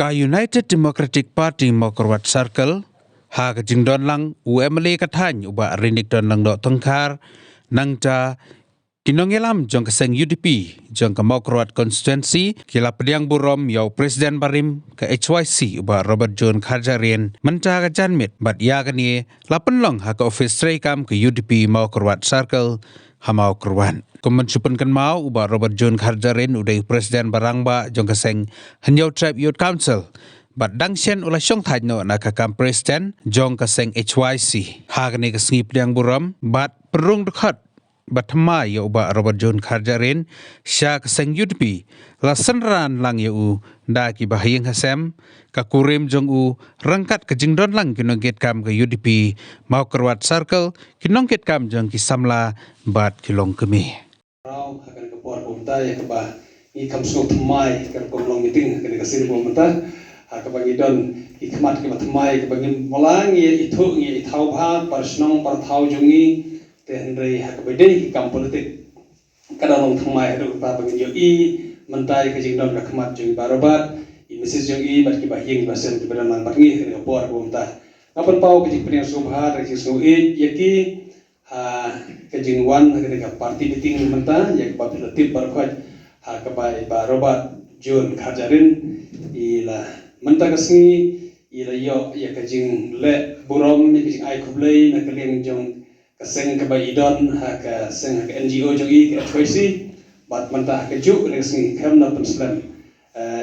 Ka United Democratic Party Mokorwat Circle ha ka jingdon lang UMLA katany uba rinik don lang do tengkar nang ta kinongelam jong keseng UDP jong ka Mokorwat constituency kila pediang burom yau Presiden Barim ka HYC uba Robert John Kharjarian menta ka janmit bat ya kani lapen long ha ka office tray kam ke UDP Mokorwat Circle hamau kerwan. Kuman supen kan mau uba Robert John Kharjarian udai Presiden Barangba jong keseng Henyau Tribe Youth Council. Bat dangsian ulah syong thajno na kakam Presiden jong keseng HYC. Hagani kesengi pediang buram bat perung dekat bat themai ya uba Robert John Kharjarian sya keseng UDP la senran lang ya u da ki bahayeng hasem ka kurim jong u rangkat ke jingdon lang kinongket kam ke UDP Mokorwat Circle kinongket kam jong ki samla bat kilong kemi. Rau akan ke por pomta ya ke ba I kam so thmai kan ko long meeting kan ke sir pomta ha ke bagi don I khmat ke thmai ke bagi molang ye ithu ye ithau bha parsnong par thau jongi te hendrei ha ke bede kam politik kada long thmai ru ta bagi yo I mentai ke jing don ke khmat jongi barobat I message jongi bat ke bahing basem ke bedan mang bagi ke por pomta ngapan pau ke jing peniang subha re jing so yeki kejing wan ke parti meeting menta yang bapak letip berkuat kepada Pak Robert John Kharjarian ila menta kesini ila yo ya kejing le burom ya kejing ai kublai na keliang jong keseng kepada idon keseng ke NGO jong I ke HYC bat menta kejuk na kesini kamna penslam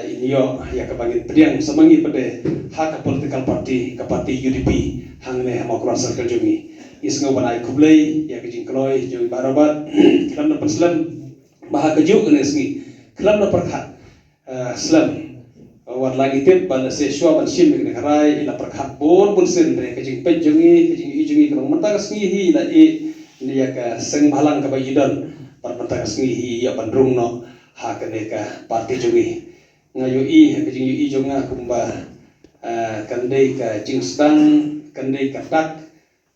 ini yo ya kebagi pediang semangi pada hak political party ke parti UDP hangne Mokorwat Circle jongi isngo banai kublai ya kejing kloi jong barobat kelam na perslam baha kejuk ne isngi kelam na perkhat slam wat lagi tip ban se shwa ban sim ne karai ila perkhat bon sen re kejing pet jongi kejing I jongi kelong menta isngi hi ila ni ya ka seng balang ka bayidon par menta isngi hi ya bandrung no ha kene ka parti jongi ngayu I kejing I jonga kumba kandai ka jingstang kandai ka tak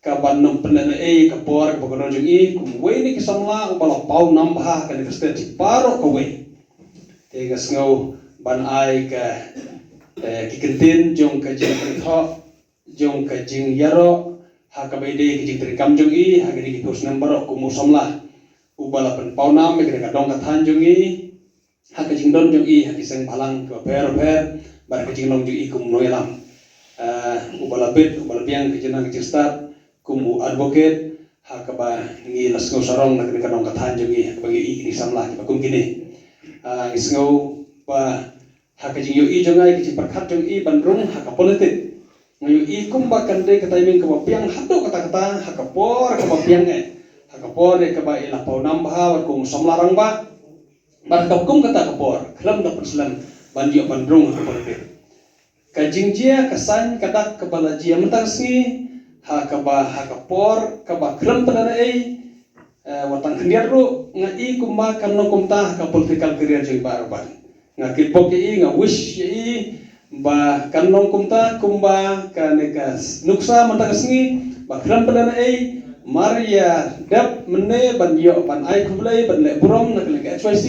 kaban nom penana kapor pagano jong I kumwe ni kisamla ubala pau nambah kan kestet paro kawe te gasngau ban ai ka kikentin jong ka jing tho jong ka jing yaro ha ka baide ki jing trikam jong I ha gani ki tos nambaro kumu samla ubala pen pau nam me ka dong ka than jong I ha ka jing don jong I ha ki seng balang ka per bar ka jing long jong I kum noelam ubala biang ki jena ki start kumu advocate hakaba ngi lasgo sarong na kanong kathan jongi bagi I ni samla ki bakum kini isgo ba hakajing yo I jongai ki perkhat jong I bandrung haka politik ngayo I kumba kande ka timing ka piang hado kata-kata hakapor ka piang hakapor ka ba ila pau nambah kum samla rang ba bar kum kata kapor klam da perslam bandio bandrung haka politik kajing jia kasan kadak kepala jia mentarsi hakapor kaba kram pada watang kendiar ru ngai kumba kanno kumta ka political career jeng baroban ngakit pok I nga wish I ba kanno kumta kumba kaneka nuksa mantakasngi ba kram pada Maria dap menne banyo ban ai kublai ban le burom nak le HYC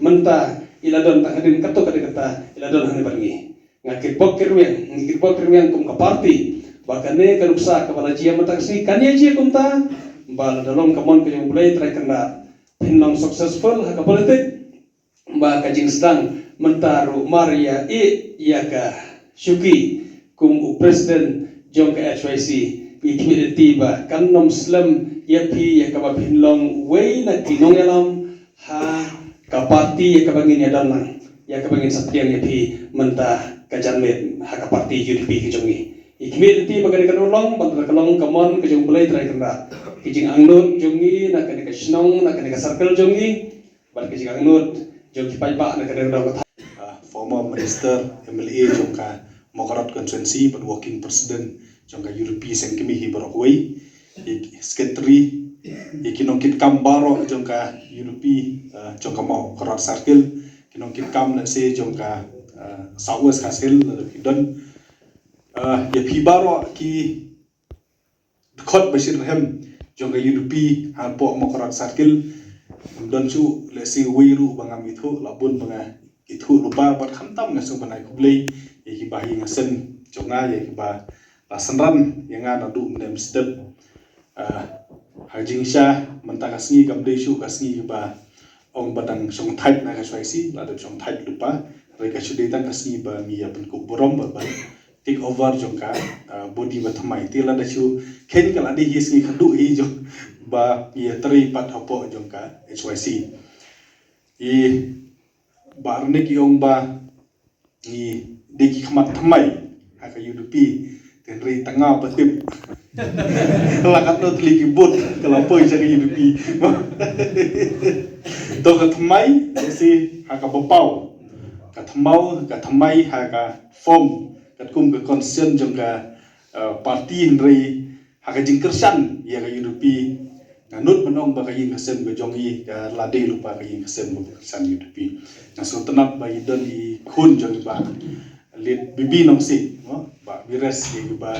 menta iladon takadin kato kadekata iladon hane bangi ngakit pok kirwen kum ka party bakane kaluksa kepala jia mataksi kanya jia kumta bal dalom kamon kejong bulai try kena pinlong successful haka politik ba kajing sedang mentaru Maria ya ka syuki kum presiden jong ka HYC ikmiti ba kanom slam yapi ya ka pinlong way na tinong yalam ha ka party ya ka bangin ya dalang ya ka bangin sapiang yapi menta kajanmet haka party UDP kejongi ikmiti bagani kanulong bantu kalong kamon kejong bulai try kena kijing angnut jongi nak kene kasnong nak kene circle jongi bar kijing angnut jongi paipa nak kene dong former minister MLA jongka Mokorwat constituency but working president jongka UDP seng kemi hi barokoi secretary ikinongkit kam baro jongka UDP jongka Mokorwat circle kinongkit kam na se jongka Southwest Hasil don ya pibaro ki khot basir hem jonga UDP han po Mokorwat Circle don chu le si wiru bangam ithu labun banga ithu lupa bat khamtam na sung banai kublei ki ba hi ngasen jonga ki ba la sanran yang ana du mnem step hajing sha menta kasngi kam de shu kasngi ki ba ong badang song thait na ka swaisi la de song thait lupa re ka shu de tang kasngi ba mi ya pen ko borom ba take over jongka body ba thamai ti la da shu ken kala de hi sngi khandu hi jong ba ye tri pat hapo jongka HYC i ba ne ki ong ba i de ki khmat thamai ha ka UDP ten ri tanga patip lakat no tli ki bot kala poi sa UDP to ka thamai si ha ka bapau ka thamai ha ka form ka kum ka concern jongka parti ri ha ka jingkersan ya ka UDP nut menong ba kayin kasem ga jongi ka lade lupa kayin kasem ga san UDP na so tenap ba idon i khun jong ba lit bibi nong si no ba bires ge ba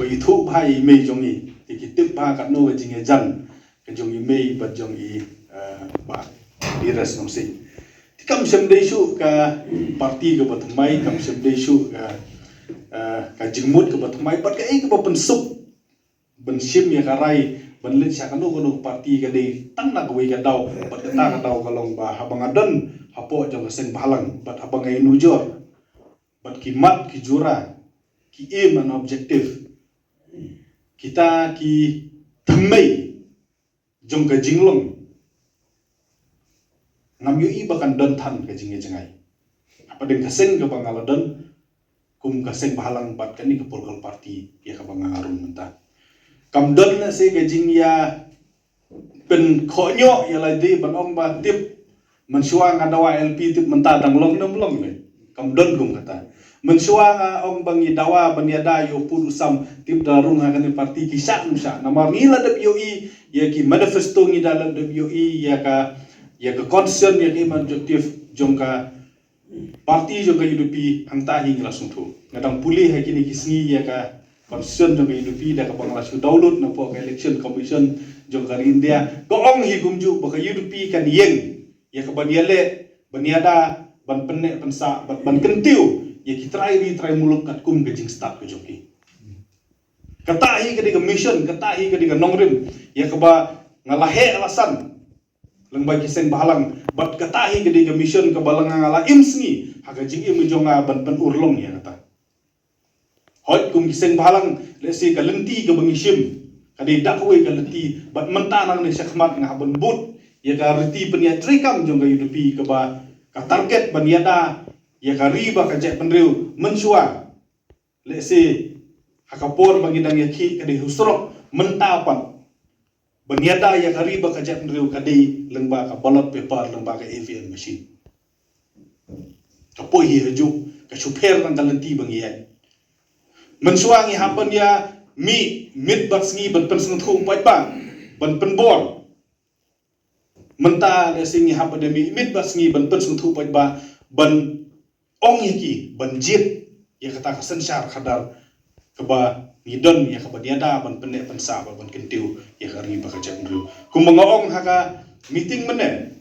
ithu bhai me jongi ki tip ba ka no ga jinge jan ka jongi me ba jongi ba bires nong si tikam sem de shu ka parti ga batmai kam sem de shu ka jingmut ga batmai bat ka e ga pensup ben sim ya karai ban lit sya kanu parti ka de tang na gwe ka daw bat ka ta ka daw kalong ba habang adan hapo jong sen balang bat habang ai nujor bat ki mat ki jura ki aim and objective kita ki thamai jong ka jinglong ngam yu i bakan don than ka jinge jangai apa den kaseng ka bangaladan kum kaseng balang bat kani ka polkal parti ya ka bangarun menta kam don na se ga jing ya pen khonyo ya la di ban ong ba tip mensuang adawa LP tip menta dang long nam long me kam don kum kata mensuang ong bangi dawa ban ya da yo pul sam tip darung ha kan parti ki sak nusa namar ngila de POI ya ki manifesto ngi dalam de POI ya ka concern ya ki objektif jongka parti jongka UDP hangta hi ngila sungtu ngadang pulih ha kini kisngi ya ka concern jong UDP da ka bangla su download na po election commission jong ka India ko ong hi gumju ba ka UDP kan yeng ya ka baniale baniada ban penne pensa ban kentiu ya ki try muluk kat kum ke jing start ke joki kata hi ka mission kata hi ka nongrim ya ka ba ngalahe alasan lang ba kiseng bahalang bat kata hi ka mission ka balang ngala imsngi ha ka jing im jonga ban urlong ya kata hoi kum kiseng balang lesi ka lenti ka bangishim kadi dakwe ka lenti bat menta nang ni sakmat nga ban but ya ka reti penia trikam jong ka UDP ka ba ka target baniada ya ka riba ka je penriu mensua lesi hakapor bangidang ya ki kadi husrok menta pan baniada ya ka riba ka je penriu kadi lengba ka ballot paper lengba ka AVM machine kapoi hi haju ka super nang ka lenti bangian mensuangi hapan ya mid batsngi ban penseng thung pai ba ban penbor menta le singi hapan de mid batsngi ban penseng thung pai ba ban ong yaki ban jit ya kata kasensyar khadar keba ngidon ya keba diada ban penne pensa ban kentiu ya kari ba ka jangru kumanga ong haka meeting mene